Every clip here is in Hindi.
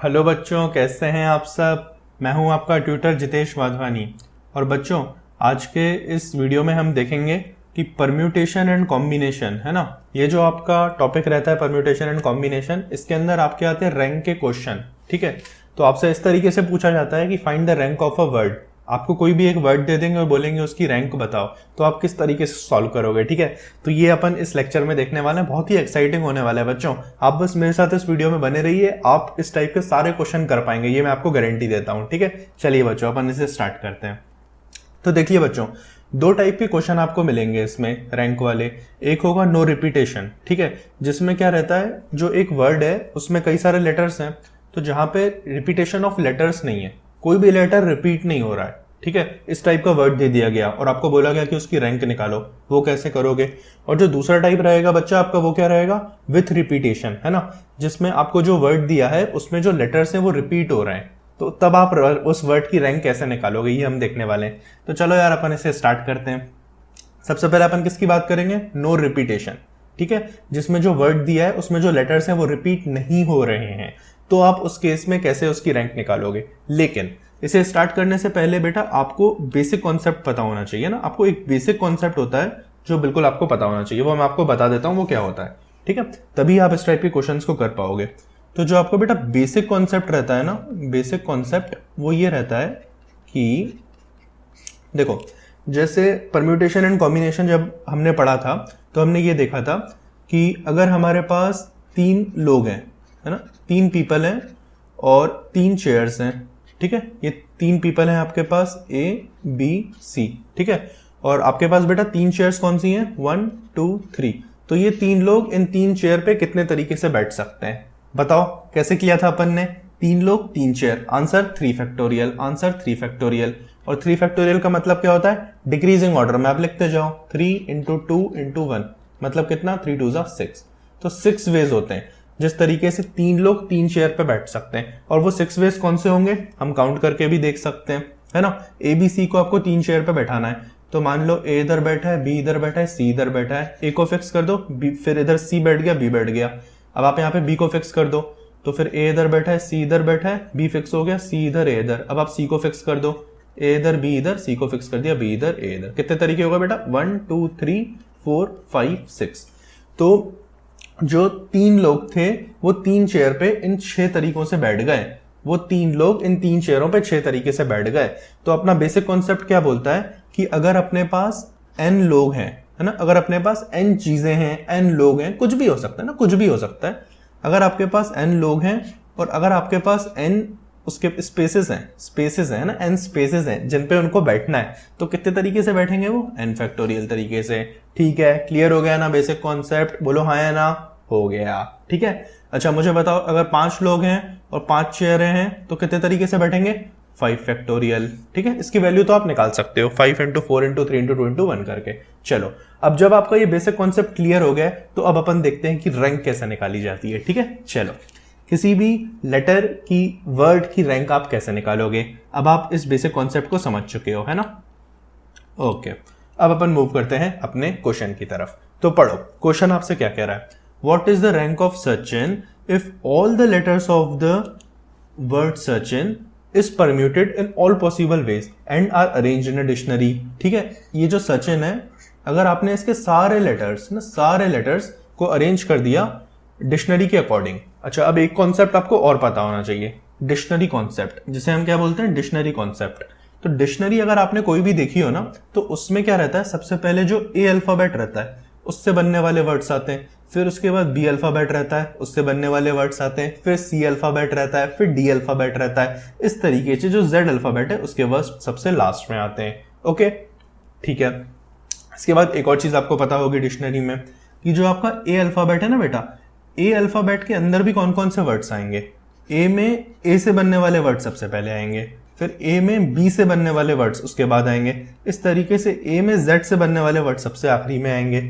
हेलो बच्चों, कैसे हैं आप सब। मैं हूं आपका ट्यूटर जितेश वाधवानी। और बच्चों, आज के इस वीडियो में हम देखेंगे कि परम्यूटेशन एंड कॉम्बिनेशन है ना, ये जो आपका टॉपिक रहता है परम्यूटेशन एंड कॉम्बिनेशन, इसके अंदर आपके आते हैं रैंक के क्वेश्चन। ठीक है, तो आपसे इस तरीके से पूछा जाता है कि find the rank of a word. आपको कोई भी एक वर्ड दे देंगे और बोलेंगे उसकी रैंक बताओ, तो आप किस तरीके से सॉल्व करोगे। ठीक है, तो ये अपन इस लेक्चर में देखने वाले हैं। बहुत ही एक्साइटिंग होने वाला है बच्चों। आप बस मेरे साथ इस वीडियो में बने रहिए, आप इस टाइप के सारे क्वेश्चन कर पाएंगे, ये मैं आपको गारंटी देता हूं। ठीक है, चलिए बच्चों अपन इसे स्टार्ट करते हैं। तो देखिए बच्चों, दो टाइप के क्वेश्चन आपको मिलेंगे इसमें रैंक वाले। एक होगा नो रिपीटेशन, ठीक है, जिसमें क्या रहता है, जो एक वर्ड है उसमें कई सारे लेटर्स हैं, तो जहां पे रिपीटेशन ऑफ लेटर्स नहीं है, कोई भी लेटर रिपीट नहीं हो रहा है। ठीक है, इस टाइप का वर्ड दे दिया गया और आपको बोला गया कि उसकी रैंक निकालो, वो कैसे करोगे। और जो दूसरा टाइप रहेगा बच्चा आपका, वो क्या रहेगा, विथ रिपीटेशन, है ना, जिसमें आपको जो वर्ड दिया है उसमें जो लेटर्स हैं वो रिपीट हो रहे हैं, तो तब आप उस वर्ड की रैंक कैसे निकालोगे, ये हम देखने वाले हैं। तो चलो यार अपन इसे स्टार्ट करते हैं। सबसे पहले अपन किसकी बात करेंगे, नो रिपीटेशन। ठीक है, जिसमें जो वर्ड दिया है उसमें जो लेटर्स हैं वो रिपीट नहीं हो रहे हैं, तो आप उस केस में कैसे उसकी रैंक निकालोगे। लेकिन इसे स्टार्ट करने से पहले बेटा आपको बेसिक कॉन्सेप्ट पता होना चाहिए ना। आपको एक बेसिक कॉन्सेप्ट होता है जो बिल्कुल आपको पता होना चाहिए, वो मैं आपको बता देता हूं वो क्या होता है। ठीक है, तभी आप इस टाइप के क्वेश्चंस को कर पाओगे। तो जो आपको बेटा बेसिक कॉन्सेप्ट रहता है ना, बेसिक कॉन्सेप्ट वो ये रहता है कि देखो, जैसे परम्यूटेशन एंड कॉम्बिनेशन जब हमने पढ़ा था तो हमने ये देखा था कि अगर हमारे पास तीन लोग हैं, है ना, तीन पीपल हैं और तीन चेयर्स हैं। ठीक है, ये तीन पीपल हैं आपके पास, ए बी सी। ठीक है, और आपके पास बेटा तीन चेयर्स कौन सी हैं, 1 2 3। तो ये तीन लोग इन तीन चेयर पे कितने तरीके से बैठ सकते हैं, बताओ कैसे किया था अपन ने। तीन लोग तीन chair, answer 3 factorial, answer 3 factorial. और 3 फैक्टोरियल का मतलब क्या होता है, डिक्रीजिंग ऑर्डर में आप लिखते जाओ, 3 इंटू 2 इंटू 1, मतलब कितना, 3 2 6। तो 6 वेज होते हैं जिस तरीके से तीन लोग तीन चेयर पे बैठ सकते हैं। और वो 6 वेज कौन से होंगे, हम काउंट करके भी देख सकते हैं, है ना। ए बी सी को आपको तीन चेयर पे बैठाना है, तो मान लो ए इधर बैठा है, बी इधर बैठा है, सी इधर बैठा है। ए को फिक्स कर दो, फिर इधर सी बैठ गया, बी बैठ गया। अब आप यहाँ पे बी को फिक्स कर दो, तो फिर ए इधर बैठा है, सी इधर बैठा है, बी फिक्स हो गया, सी इधर ए इधर। अब आप सी को फिक्स कर दो, ए इधर बी इधर, सी को फिक्स कर दिया, बी इधर ए इधर। कितने तरीके होगा बेटा, 1 2 3 4 5 6। तो जो तीन लोग थे वो तीन चेयर पे इन 6 तरीकों से बैठ गए, वो तीन लोग इन तीन चेयरों पे 6 तरीके से बैठ गए। तो अपना बेसिक कॉन्सेप्ट क्या बोलता है कि अगर अपने पास n लोग हैं, है ना, अगर अपने पास n चीजें हैं, n लोग हैं, कुछ भी हो सकता है ना, कुछ भी हो सकता है। अगर आपके पास n लोग हैं और अगर आपके पास n उसके स्पेसेस हैं ना, n स्पेसेस हैं जिन पे उनको बैठना है, तो कितने तरीके से बैठेंगे वो, n फैक्टोरियल तरीके से। ठीक है, क्लियर हो गया ना बेसिक कॉन्सेप्ट, बोलो हाँ या ना, हो गया। ठीक है, अच्छा मुझे बताओ, अगर 5 लोग हैं और 5 चेयरें हैं तो कितने तरीके से बैठेंगे, 5 फैक्टोरियल। ठीक है, इसकी वैल्यू तो आप निकाल सकते हो 5 इंटू 4 इंटू 3 इंटू 2 इंटू 1 करके। चलो, अब जब आपका ये बेसिक कॉन्सेप्ट क्लियर हो गया तो अब अपन देखते हैं कि रैंक कैसे निकाली जाती है। ठीक है, चलो, किसी भी लेटर की, वर्ड की रैंक आप कैसे निकालोगे, अब आप इस बेसिक कॉन्सेप्ट को समझ चुके हो, है ना। ओके, अब अपन मूव करते हैं अपने क्वेश्चन की तरफ। तो पढ़ो, क्वेश्चन आपसे क्या कह रहा है, what is the rank of Sachin if all the letters of the word Sachin is permuted in all possible ways and are arranged in a dictionary. ठीक है, ये जो सचिन है, अगर आपने इसके सारे लेटर्स को अरेंज कर दिया डिक्शनरी के अकॉर्डिंग। अच्छा, अब एक कॉन्सेप्ट आपको और पता होना चाहिए, डिक्शनरी कॉन्सेप्ट, जिसे हम क्या बोलते हैं, डिक्शनरी कॉन्सेप्ट। तो डिक्शनरी अगर आपने कोई भी देखी हो ना, तो उसमें क्या रहता है, सबसे पहले जो ए अल्फाबेट रहता है उससे बनने वाले वर्ड्स आते हैं, फिर उसके बाद बी अल्फाबेट रहता है, उससे बनने वाले वर्ड्स आते हैं, फिर सी अल्फाबेट रहता है, फिर डी अल्फाबेट रहता है। इस तरीके से जो जेड अल्फाबेट है उसके वर्ड्स सबसे लास्ट में आते हैं। ओके, ठीक है। इसके बाद एक और चीज आपको पता होगी डिक्शनरी में, कि जो आपका ए अल्फाबेट है ना बेटा, ए अल्फाबेट के अंदर भी कौन कौन से वर्ड्स आएंगे। ए में ए से बनने वाले वर्ड सबसे पहले आएंगे, फिर ए में बी से बनने वाले वर्ड्स उसके बाद आएंगे। इस तरीके से ए में जेड से बनने वाले वर्ड सबसे आखिरी में आएंगे।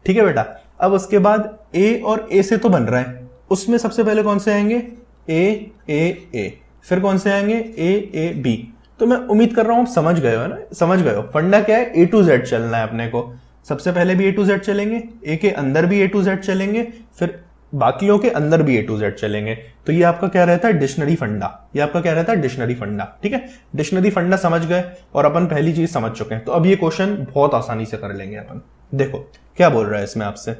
ठीक है बेटा, अब उसके बाद ए और ए से तो बन रहा है, उसमें सबसे पहले कौन से आएंगे, ए, फिर कौन से आएंगे, ए बी। तो मैं उम्मीद कर रहा हूं आप समझ गए हो, है ना, समझ गए हो फंडा क्या है, ए टू जेड चलना है अपने को। सबसे पहले भी ए टू जेड चलेंगे, ए के अंदर भी ए टू जेड चलेंगे, फिर बाकियों के अंदर भी ए टू जेड चलेंगे। तो ये आपका क्या रहता है, डिक्शनरी फंडा। ये आपका क्या रहता है, डिक्शनरी फंडा। ठीक है, डिक्शनरी फंडा समझ गए और अपन पहली चीज समझ चुके हैं। तो अब ये क्वेश्चन बहुत आसानी से कर लेंगे अपन। देखो क्या बोल रहा है इसमें आपसे,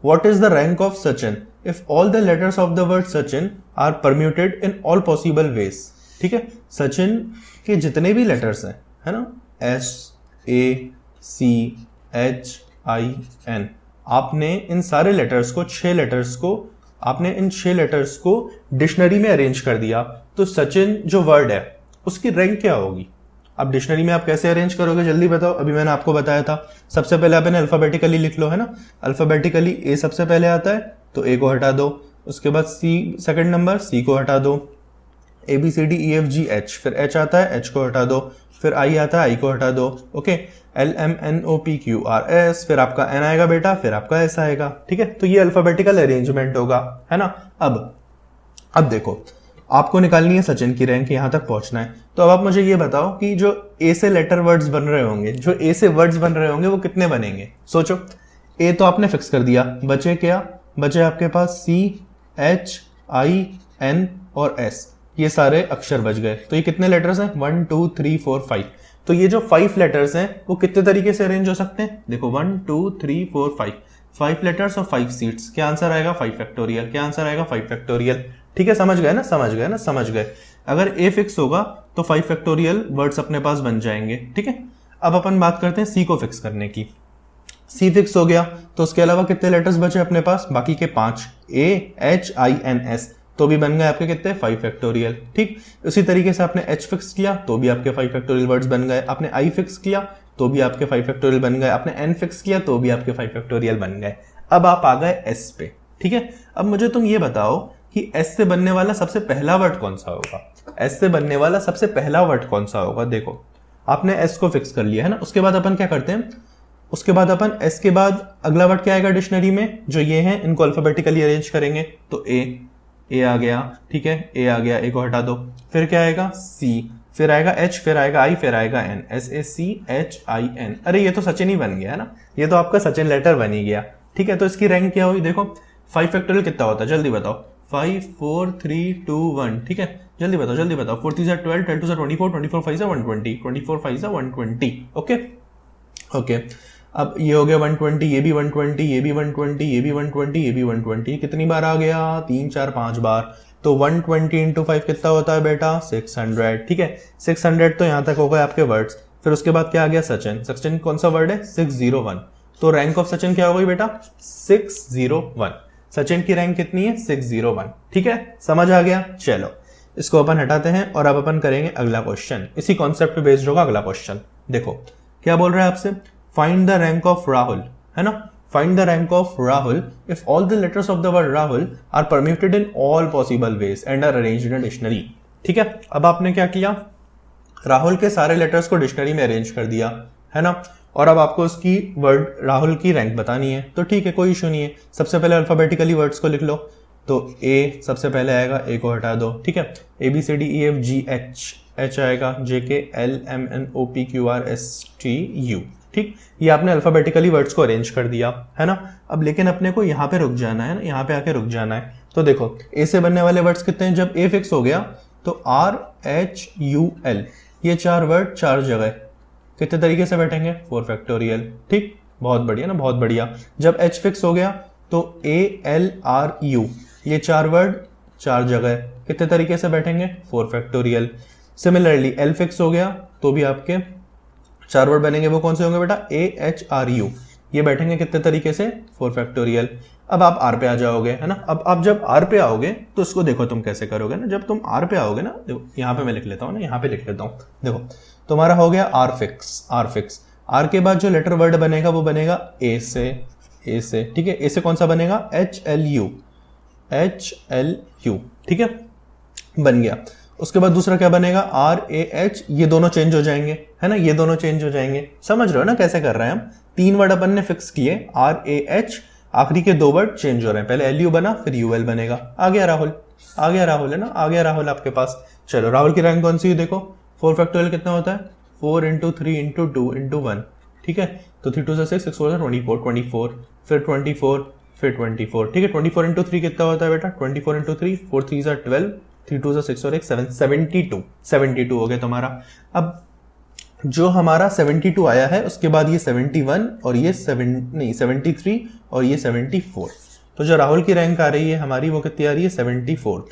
What is the rank of Sachin if all the letters of the word Sachin are permuted in all possible ways? ठीक है, सचिन के जितने भी लेटर्स हैं, है ना, S A C H I N, आपने इन सारे लेटर्स को, 6 लेटर्स को, आपने इन 6 लेटर्स को डिक्शनरी में अरेंज कर दिया, तो सचिन जो वर्ड है उसकी रैंक क्या होगी? अब डिक्शनरी में आप कैसे अरेंज करोगे, जल्दी बताओ। अभी मैंने आपको बताया था, सबसे पहले आपने अल्फाबेटिकली लिख लो, है ना। अल्फाबेटिकली ए सबसे पहले आता है तो ए को हटा दो, उसके बाद सी सेकंड नंबर, सी को हटा दो, A B C D E F G H, फिर एच आता है, एच को हटा दो, फिर आई आता है, आई को हटा दो, okay, L M N O P Q R S, फिर आपका एन आएगा बेटा, फिर आपका एस आएगा। ठीक है, तो ये अल्फाबेटिकल अरेंजमेंट होगा, है ना। अब देखो, आपको निकालनी है सचिन की रैंक, यहां तक पहुंचना है। तो अब आप मुझे ये बताओ कि जो ए से लेटर वर्ड्स बन रहे होंगे, जो ए से वर्ड्स बन रहे होंगे वो कितने बनेंगे? सोचो, ए तो आपने फिक्स कर दिया, बचे क्या? बचे आपके पास सी एच आई एन और एस, ये सारे अक्षर बच गए। तो ये कितने लेटर्स हैं? 1 2 3 4 5। तो ये जो 5 लेटर्स हैं वो कितने तरीके से अरेंज हो सकते हैं? देखो 1 2 3 4 5 लेटर्स और 5 सीट्स। क्या आंसर आएगा? 5 फैक्टोरियल। क्या आंसर आएगा? 5 फैक्टोरियल। ठीक है, समझ गए ना, समझ गए ना, समझ गए। अगर ए फिक्स होगा तो 5 फैक्टोरियल वर्ड्स अपने पास बन जाएंगे। ठीक है, अब अपन बात करते हैं सी को फिक्स करने की। सी फिक्स हो गया तो उसके अलावा कितने लेटर्स बचे अपने पास? बाकी के 5, A H I N S, तो भी बन गए आपके कितने? 5 फैक्टोरियल। ठीक, उसी तरीके से आपने एच फिक्स किया तो भी आपके 5 फैक्टोरियल वर्ड्स बन गए, आपने आई फिक्स किया तो भी आपके 5 फैक्टोरियल बन गए, आपने एन फिक्स किया तो भी आपके 5 फैक्टोरियल बन गए। अब आप आ गए एस पे। ठीक है, अब मुझे तुम ये बताओ कि एस से बनने वाला सबसे पहला वर्ड कौन सा होगा? एस से बनने वाला सबसे पहला वर्ड कौन सा होगा? देखो, आपने एस को फिक्स कर लिया है ना। उसके बाद अपन क्या करते हैं, उसके बाद अपन एस के बाद अगला वर्ड क्या आएगा डिक्शनरी में? जो ये है इनको अल्फाबेटिकली अरेंज करेंगे तो ए आ गया। ठीक है, ए आ गया, ए को हटा दो। फिर क्या आएगा? सी, फिर आएगा एच, फिर आएगा आई, फिर आएगा N, S A C H I N. अरे ये तो सचिन ही बन गया है ना, ये तो आपका सचिन लेटर बन ही गया। ठीक है, तो इसकी रैंक क्या हुई? देखो 5 फैक्टोरियल कितना होता है, जल्दी बताओ। 5 4 3 2 1। ठीक है, जल्दी बताओ, जल्दी बताओ। 4 3 12, 12 2 24, 24 5 120, 24 5 120। ओके ओके, अब ये हो गया 120, ये भी 120, ये भी 120, ये भी 120, ये भी 120। कितनी बार आ गया? 3 4 5 बार। तो 120 इंटू 5 कितना होता है बेटा? 600। ठीक है, 600 तो यहां तक हो गए आपके वर्ड्स। फिर उसके बाद क्या आ गया? सचिन। सचिन कौन सा वर्ड है? 601। तो रैंक ऑफ सचिन क्या हो गई बेटा? 601। सचिन की रैंक कितनी है? 601। ठीक है, समझ आ गया। चलो इसको अपन हटाते हैं और अब अपन करेंगे अगला क्वेश्चन। इसी कॉन्सेप्ट पे बेस्ड होगा अगला क्वेश्चन। देखो क्या बोल रहा है आपसे, find the rank of Rahul, है ना। Find the rank of Rahul if all the letters of the word Rahul are permuted in all possible ways and are arranged in dictionary. ठीक है, अब आपने क्या किया, राहुल के सारे लेटर्स को डिक्शनरी में अरेंज कर दिया, है ना। और अब आपको उसकी वर्ड राहुल की रैंक बतानी है। तो ठीक है, कोई इशू नहीं है। सबसे पहले अल्फाबेटिकली वर्ड्स को लिख लो। तो ए सबसे पहले आएगा, ए को हटा दो। ठीक है, A B C D E F G H, H आएगा, J K L M N O P Q R S T U. ठीक, ये आपने अल्फाबेटिकली वर्ड्स को अरेंज कर दिया, है ना। अब लेकिन अपने को यहाँ पे रुक जाना है ना, यहाँ पे आके रुक जाना है। तो देखो ए से बनने वाले वर्ड्स कितने हैं? जब ए फिक्स हो गया तो आर एच यू एल, ये 4 वर्ड 4 जगह कितने तरीके से बैठेंगे? 4 फैक्टोरियल। ठीक, बहुत बढ़िया ना, बहुत बढ़िया। जब एच फिक्स हो गया तो ए एल आर यू, ये 4 वर्ड 4 जगह कितने तरीके से बैठेंगे? 4 फैक्टोरियल। सिमिलरली एल फिक्स हो गया तो भी आपके 4 वर्ड बनेंगे, वो कौन से होंगे बेटा? ए एच आर यू, ये बैठेंगे कितने तरीके से? 4 फैक्टोरियल। अब आप आर पे आ जाओगे, है ना। अब आप जब आर पे आओगे तो इसको देखो तुम कैसे करोगे ना। जब तुम आर पे आओगे ना, देखो यहाँ पे मैं लिख लेता हूँ ना, यहाँ पे लिख लेता हूँ। देखो तुम्हारा हो गया R fix, R fix. R के बाद जो लेटर वर्ड बनेगा वो बनेगा ए से, ए से। ठीक है, ए से कौन सा बनेगा? H L U, H L U. ठीक है, बन गया। उसके बाद दूसरा क्या बनेगा? आर ए एच, ये दोनों चेंज हो जाएंगे, है ना, ये दोनों चेंज हो जाएंगे। समझ रहे हो ना कैसे कर रहे हैं हम? 3 वर्ड अपन ने फिक्स किए, आर ए एच, आखिरी के 2 वर्ड चेंज हो रहे हैं। पहले एल यू बना, फिर यू एल बनेगा। आ गया राहुल, आ गया राहुल, है ना, आ गया राहुल आपके पास। चलो राहुल की रैंक कौन सी है? देखो 4 फैक्टोरियल कितना होता है? 4 इंटू 3 इंटू 2 इंटू 1। ठीक है, तो 3 2 6, 6 4 24, 24, फिर 24, फिर 24, ठीक है। 24 इंटू 3 कितना होता है बेटा? 24 इंटू 3, 4 3 ज़ा 12, 3 2 ज़ा 6 और 1 7, 72 हो गया तुम्हारा। अब जो हमारा 72 आया है उसके बाद ये 71 और ये 73 और ये 74, तो जो राहुल की रैंक आ रही है हमारी वो कितनी आ रही है? 74।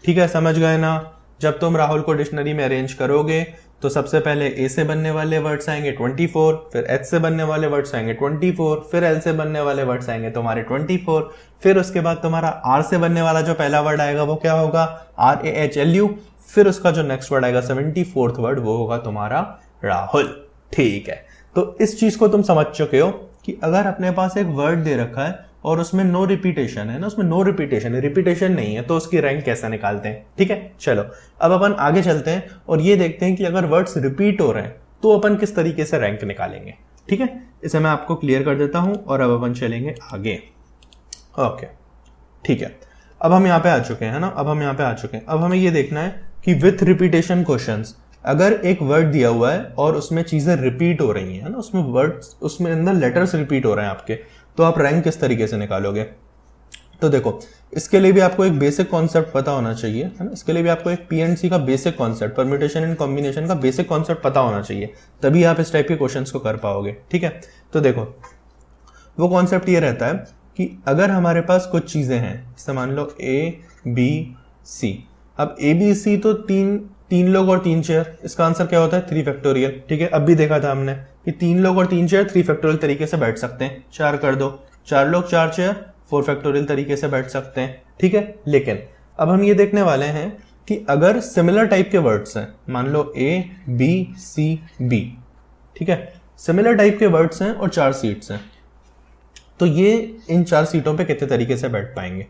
ठीक है, समझ गए ना? जब तुम राहुल को डिक्शनरी में अरेंज करोगे तो सबसे पहले ए से बनने वाले वर्ड्स आएंगे 24, फिर एच से बनने वाले वर्ड्स आएंगे 24, फिर एल से बनने वाले वर्ड्स आएंगे तुम्हारे 24, फिर उसके बाद तुम्हारा आर से बनने वाला जो पहला वर्ड आएगा वो क्या होगा? RAHLU, फिर उसका जो नेक्स्ट वर्ड आएगा 74th वर्ड वो होगा तुम्हारा राहुल। ठीक है, तो इस चीज को तुम समझ चुके हो कि अगर अपने पास एक वर्ड दे रखा है और उसमें नो रिपीटेशन है ना, उसमें नो रिपीटेशन है, रिपीटेशन नहीं है, तो उसकी रैंक कैसे निकालते हैं? ठीक है, चलो अब अपन आगे चलते हैं और ये देखते हैं कि अगर वर्ड्स रिपीट हो रहे हैं तो अपन किस तरीके से रैंक निकालेंगे। ठीक है, इसे मैं आपको क्लियर कर देता हूं और अब अपन चलेंगे आगे। ओके, ठीक है, अब हम यहाँ पे आ चुके हैं ना, अब हमें ये देखना है कि विथ रिपीटेशन क्वेश्चंस, अगर एक वर्ड दिया हुआ है और उसमें चीजें रिपीट हो रही हैं ना, उसमें वर्ड्स, उसमें अंदर लेटर्स रिपीट हो रहे हैं आपके, तो आप रैंक किस तरीके से निकालोगे? तो देखो, इसके लिए भी आपको एक बेसिक कॉन्सेप्ट पता होना चाहिए, है ना। इसके लिए भी आपको एक PNC का basic concept, permutation and combination का बेसिक कॉन्सेप्ट पता होना चाहिए, तभी आप इस टाइप के क्वेश्चंस को कर पाओगे। ठीक है, तो देखो वो कॉन्सेप्ट ये रहता है कि अगर हमारे पास कुछ चीजें हैं, जैसे मान लो ABC, अब ABC तो तीन लोग और 3 चेयर, इसका आंसर क्या होता है? 3 फैक्टोरियल। ठीक है, अब भी देखा था हमने कि 3 लोग और 3 चेयर 3 फैक्टोरियल तरीके से बैठ सकते हैं। 4 कर दो, 4 लोग 4 चेयर 4 फैक्टोरियल तरीके से बैठ सकते हैं। ठीक है, लेकिन अब हम ये देखने वाले हैं कि अगर सिमिलर टाइप के वर्ड्स हैं, मान लो ABCB, ठीक है, सिमिलर टाइप के वर्ड्स हैं और 4 सीट्स हैं, तो ये इन 4 सीटों पे कितने तरीके से बैठ पाएंगे?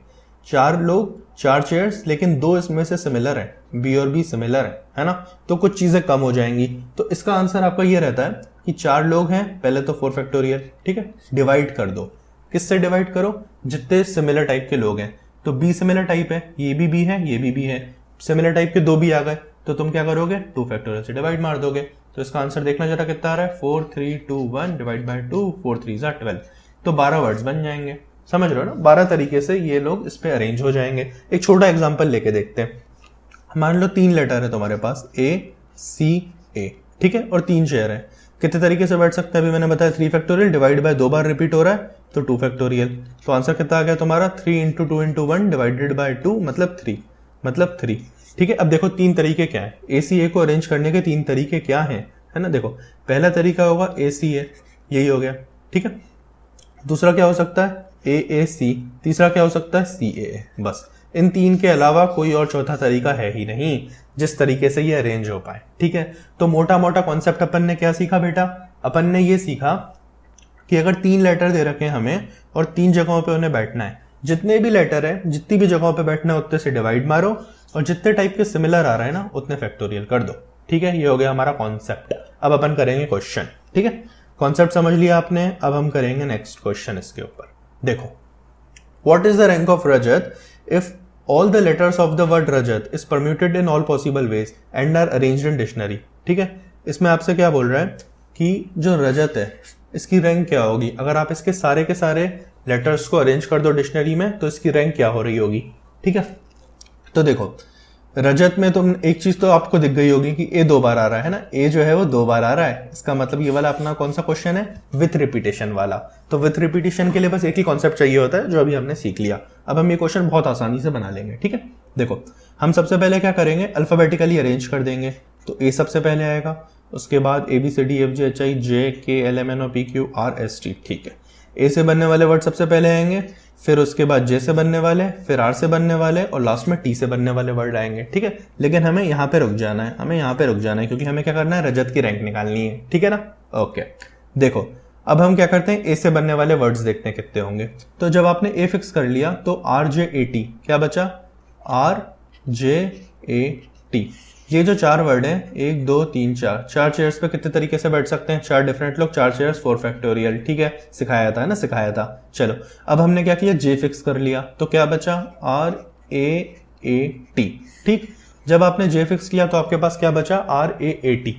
4 लोग 4 चेयर्स, लेकिन 2 इसमें से सिमिलर है, B और B सिमिलर है ना, तो कुछ चीजें कम हो जाएंगी। तो इसका आंसर आपका ये रहता है कि 4 लोग हैं, पहले तो 4 फैक्टोरियल, ठीक है, डिवाइड कर दो। किससे डिवाइड करो? जितने सिमिलर टाइप के लोग हैं, तो B सिमिलर टाइप है, ये भी B है, ये भी B है, सिमिलर टाइप के 2 भी आ गए, तो तुम क्या करोगे? 2 फैक्टोरियल से डिवाइड मार दोगे। तो इसका आंसर देखना जरा कितना आ रहा है? 4 3 2 1 डिवाइड बाय 2, 4 3 ज़ा 12, तो 12 वर्ड्स बन जाएंगे। समझ रहे हो ना? 12 तरीके से ये लोग इस पे अरेंज हो जाएंगे। एक छोटा एग्जांपल लेके देखते हैं। मान लो 3 लेटर है तुम्हारे पास, ACA, ठीक है, और 3 चेयर है, कितने तरीके से बैठ सकते हैं? अभी मैंने बताया 3 factorial divide by 2 bar repeat हो रहा है, तो 2 फैक्टोरियल। तो आंसर कितना आ गया तुम्हारा? 3 इंटू 2 इंटू 1 डिवाइडेड बाय 2 मतलब 3। ठीक है, अब देखो 3 तरीके क्या है, ACA को अरेंज करने के 3 तरीके क्या हैं, है ना। देखो पहला तरीका होगा ACA, यही हो गया, ठीक है। दूसरा क्या हो सकता है? AAC, तीसरा क्या हो सकता है? CAA। बस इन 3 के अलावा कोई और चौथा तरीका है ही नहीं जिस तरीके से ये अरेंज हो पाए। ठीक है, तो मोटा मोटा कॉन्सेप्ट अपन ने क्या सीखा बेटा? अपन ने ये सीखा कि अगर 3 लेटर दे रखे हैं हमें और 3 जगहों पे उन्हें बैठना है, जितने भी लेटर है, जितनी भी जगहों पे बैठना है उतने से डिवाइड मारो और जितने टाइप के सिमिलर आ रहे हैं ना उतने फैक्टोरियल कर दो। ठीक है, ये हो गया हमारा कॉन्सेप्ट। अब अपन करेंगे क्वेश्चन। ठीक है, कॉन्सेप्ट समझ लिया आपने, अब हम करेंगे नेक्स्ट क्वेश्चन इसके ऊपर। देखो, what is the rank of Rajat if all the letters of the word Rajat is permuted in all possible ways and are arranged in dictionary। ठीक है, इसमें आपसे क्या बोल रहा है कि जो रजत है इसकी रैंक क्या होगी? अगर आप इसके सारे के सारे लेटर्स को अरेंज कर दो डिक्शनरी में तो इसकी रैंक क्या हो रही होगी? ठीक है, तो देखो रजत में तुम एक चीज तो आपको दिख गई होगी कि ए 2 बार आ रहा है ना, ए जो है वो 2 बार आ रहा है। इसका मतलब ये वाला अपना कौन सा क्वेश्चन है? विथ रिपीटेशन वाला। तो विथ रिपीटेशन के लिए बस एक ही कॉन्सेप्ट चाहिए होता है जो अभी हमने सीख लिया। अब हम ये क्वेश्चन बहुत आसानी से बना लेंगे। ठीक है, देखो हम सबसे पहले क्या करेंगे? अल्फाबेटिकली अरेंज कर देंगे। तो ए सबसे पहले आएगा, उसके बाद ABCDFGHIJKLMNOPQRST। ठीक है, ए से बनने वाले वर्ड सबसे पहले आएंगे, फिर उसके बाद जे से बनने वाले, फिर आर से बनने वाले और लास्ट में टी से बनने वाले वर्ड आएंगे। ठीक है, लेकिन हमें यहाँ पे रुक जाना है, क्योंकि हमें क्या करना है? रजत की रैंक निकालनी है। ठीक है ना। ओके, देखो अब हम क्या करते हैं? ए से बनने वाले वर्ड्स देखते हैं कितने होंगे। तो जब आपने ए फिक्स कर लिया तो RJAT क्या बचा? RJAT। ये जो 4 वर्ड हैं, 1 2 3 4 चेयर्स पे कितने तरीके से बैठ सकते हैं? 4 डिफरेंट लोग, 4 चेयर्स 4 फैक्टोरियल। ठीक है, सिखाया था। चलो अब हमने क्या किया? जे फिक्स कर लिया, तो क्या बचा? RAAT। ठीक, जब आपने जे फिक्स किया तो आपके पास क्या बचा? RAAT।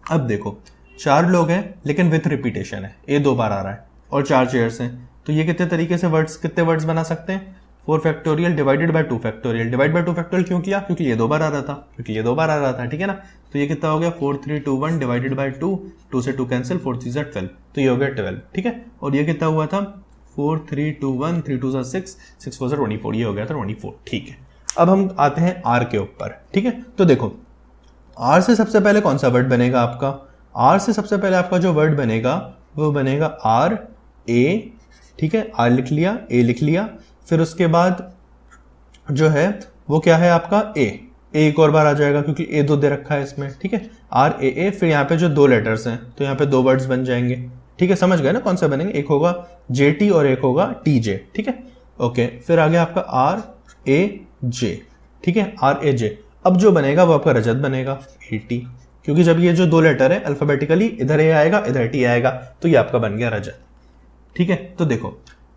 अब देखो 4 लोग हैं लेकिन विथ रिपीटेशन है, ए 2 बार आ रहा है और 4 चेयर्स हैं, तो ये कितने वर्ड्स बना सकते हैं? 4 factorial divided by 2 factorial. Divide by 2 factorial क्यों किया? क्योंकि ये 2 बार आ रहा था, ठीक है ना। तो ये कितना हो गया? 4 3 2 1 डिवाइडेड बाय 2, 2 से 2 कैंसिल, 4 3 12, तो ये हो गया 12, ठीक है। और ये कितना हुआ था? 4 3 2 1 3 2 6 6 4 24, ये हो गया था 24, ठीक है। अब हम आते हैं आर के ऊपर, ठीक है। तो देखो आर से सबसे पहले कौन सा वर्ड बनेगा आपका? आर से सबसे पहले आपका जो वर्ड बनेगा वो बनेगा आर ए, ठीक है। आर लिख लिया, ए लिख लिया, फिर उसके बाद जो है वो क्या है आपका? ए एक और बार आ जाएगा क्योंकि ए 2 दे रखा है इसमें, ठीक है। आर ए ए, फिर यहाँ पे जो 2 लेटर्स हैं तो यहाँ पे 2 वर्ड्स बन जाएंगे, ठीक है। समझ गए ना कौन सा बनेंगे? एक होगा जे टी और एक होगा टी जे, ठीक है। ओके, फिर आ गया आपका आर ए जे, ठीक है, आर ए जे। अब जो बनेगा वो आपका रजत बनेगा, ए टी, क्योंकि जब ये जो 2 लेटर है अल्फाबेटिकली इधर ए आएगा इधर टी आएगा, तो ये आपका बन गया रजत, ठीक है। तो देखो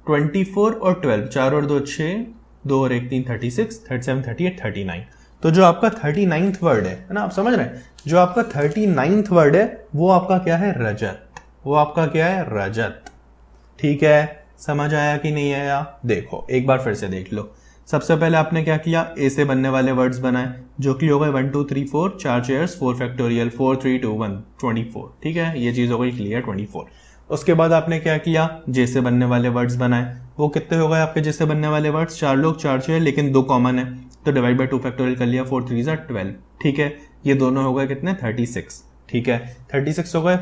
24 और 12, 4 और 2 6, 2 और 1 3, 36, 37 38 39। तो जो आपका 39th वर्ड है ना, आप समझ रहे हैं, जो आपका 39th वर्ड है वो आपका क्या है? रजत। वो आपका क्या है? रजत, ठीक है। समझ आया कि नहीं आया? देखो एक बार फिर से देख लो। सबसे पहले आपने क्या किया? ए से बनने वाले वर्ड्स बनाए, जो कि हो गए 1 2 3 4, 4 चेयर्स, 4 फैक्टोरियल, 4 3 2 1 24, ठीक है। ये चीज हो गई क्लियर, 24। उसके बाद आपने क्या किया? जे से बनने वाले वर्ड्स बनाए, वो कितने हो गए आपके जे से बनने वाले वर्ड्स? 4 लोग 4 चेयर, लेकिन 2 कॉमन है तो डिवाइड बाय 2 फैक्टोरियल कर लिया, 4 3 12, ठीक है। ये दोनों हो गए कितने? 36, ठीक है, 36 हो गए।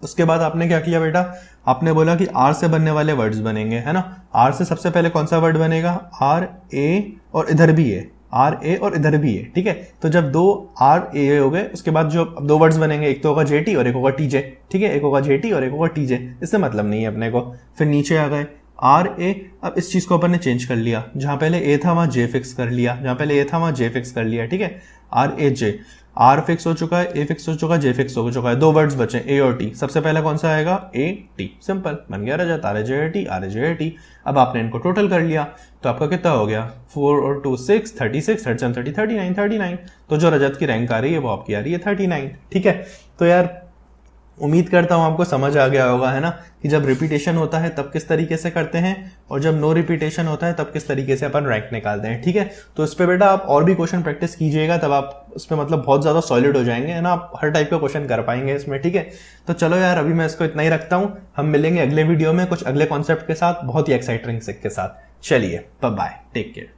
उसके बाद आपने क्या किया बेटा? आपने बोला कि आर से बनने वाले वर्ड्स बनेंगे, है ना। आर से सबसे पहले कौन सा वर्ड बनेगा? आर ए और इधर भी है, आर ए और इधर भी है, ठीक है। तो जब 2 आर ए हो गए, उसके बाद जो 2 वर्ड्स बनेंगे, एक तो होगा जेटी और एक होगा टीजे, ठीक है। एक होगा जेटी और एक होगा टीजे, इससे मतलब नहीं है अपने को। फिर नीचे आ गए आर ए। अब इस चीज को अपन ने चेंज कर लिया, जहां पहले ए था वहां जे फिक्स कर लिया, जहां पहले ए था वहां जे फिक्स कर लिया, ठीक है। R A J, R fix हो चुका है, ए फिक्स हो चुका है, जे फिक्स हो चुका है, 2 वर्ड्स बचे ए और टी। सबसे पहला कौन सा आएगा? ए टी, सिंपल, बन गया Rajat, R A J T, R A J T. अब आपने इनको टोटल कर लिया तो आपका कितना हो गया? 4 और 2 6, 36, 37 30 39 39। तो जो रजत की रैंक आ रही है वो आपकी आ रही है 39, ठीक है। तो यार उम्मीद करता हूं आपको समझ आ गया होगा, है ना, कि जब रिपीटेशन होता है तब किस तरीके से करते हैं और जब नो रिपीटेशन होता है तब किस तरीके से अपन रैंक निकालते हैं, ठीक है। तो इस पे बेटा आप और भी क्वेश्चन प्रैक्टिस कीजिएगा, तब आप उसमें मतलब बहुत ज्यादा सॉलिड हो जाएंगे, है ना, आप हर टाइप का क्वेश्चन कर पाएंगे इसमें, ठीक है। तो चलो यार अभी मैं इसको इतना ही रखता हूं, हम मिलेंगे अगले वीडियो में कुछ अगले कॉन्सेप्ट के साथ, बहुत ही एक्साइटिंग के साथ। चलिए बाय बाय, टेक केयर।